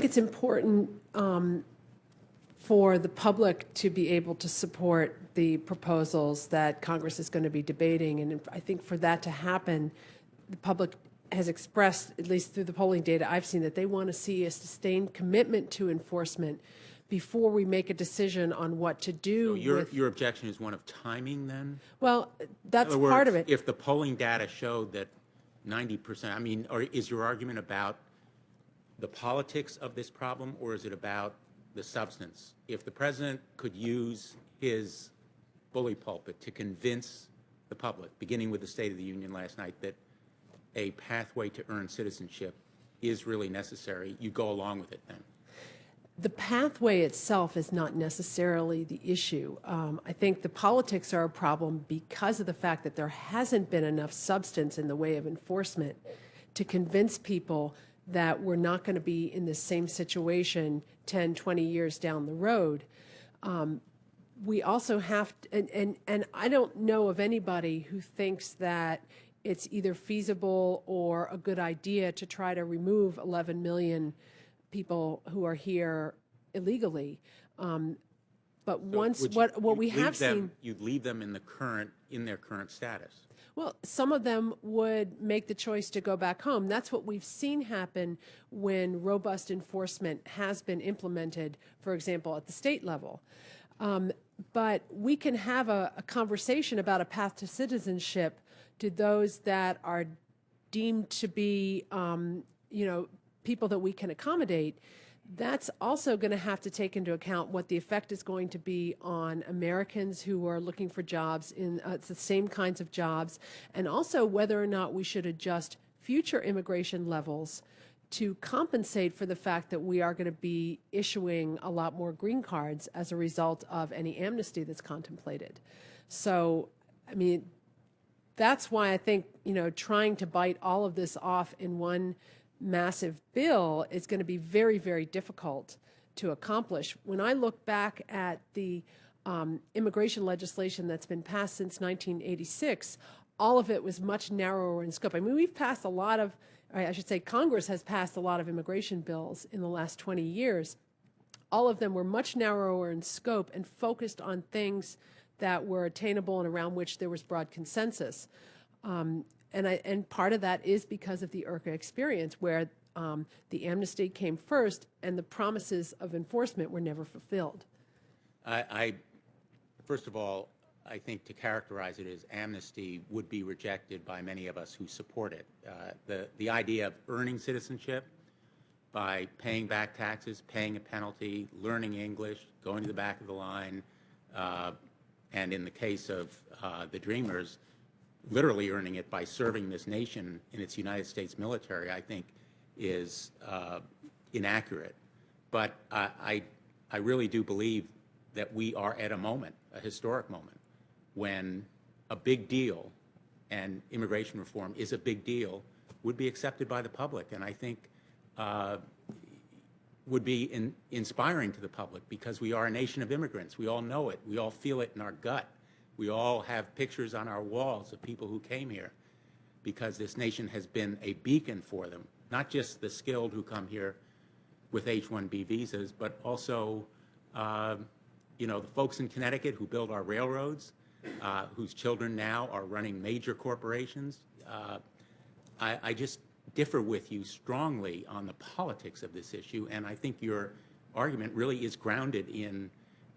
it's important for the public to be able to support the proposals that Congress is going to be debating. And I think for that to happen, the public has expressed, at least through the polling data I've seen, that they want to see a sustained commitment to enforcement before we make a decision on what to do. So your objection is one of timing then? Well, that's In other words, part of it. If the polling data showed that 90%, I mean, or is your argument about the politics of this problem, or is it about the substance? If the president could use his bully pulpit to convince the public, beginning with the State of the Union last night, that a pathway to earn citizenship is really necessary, you go along with it then? The pathway itself is not necessarily the issue. I think the politics are a problem because of the fact that there hasn't been enough substance in the way of enforcement to convince people that we're not going to be in the same situation 10, 20 years down the road. We also have to, and I don't know of anybody who thinks that it's either feasible or a good idea to try to remove 11 million people who are here illegally. But once what we have seen, you'd leave them in their current status. well, some of them would make the choice to go back home. That's what we've seen happen when robust enforcement has been implemented, for example, at the state level. But we can have a conversation about a path to citizenship to those that are deemed to be, people that we can accommodate. That's also going to have to take into account what the effect is going to be on Americans who are looking for jobs in the same kinds of jobs, and also whether or not we should adjust future immigration levels to compensate for the fact that we are going to be issuing a lot more green cards as a result of any amnesty that's contemplated. So, I mean, that's why I think, trying to bite all of this off in one massive bill is going to be very, very difficult to accomplish. When I look back at the immigration legislation that's been passed since 1986, all of it was much narrower in scope. I mean, we've passed a lot of, I should say Congress has passed a lot of immigration bills in the last 20 years. All of them were much narrower in scope and focused on things that were attainable and around which there was broad consensus. And part of that is because of the IRCA experience, where the amnesty came first and the promises of enforcement were never fulfilled. First of all, I think to characterize it as amnesty would be rejected by many of us who support it. The idea of earning citizenship by paying back taxes, paying a penalty, learning English, going to the back of the line, and in the case of the Dreamers, literally earning it by serving this nation in its United States military, I think is inaccurate. But I really do believe that we are at a moment, a historic moment, when a big deal, and immigration reform is a big deal, would be accepted by the public, and I think would be inspiring to the public, because we are a nation of immigrants. We all know it. We all feel it in our gut. We all have pictures on our walls of people who came here because this nation has been a beacon for them, not just the skilled who come here with H-1B visas, but also the folks in Connecticut who build our railroads, whose children now are running major corporations. I just differ with you strongly on the politics of this issue, and I think your argument really is grounded in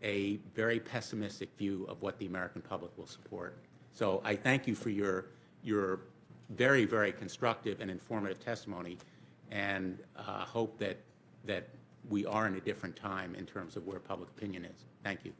a very pessimistic view of what the American public will support. So I thank you for your very, very constructive and informative testimony, and hope that we are in a different time in terms of where public opinion is. Thank you.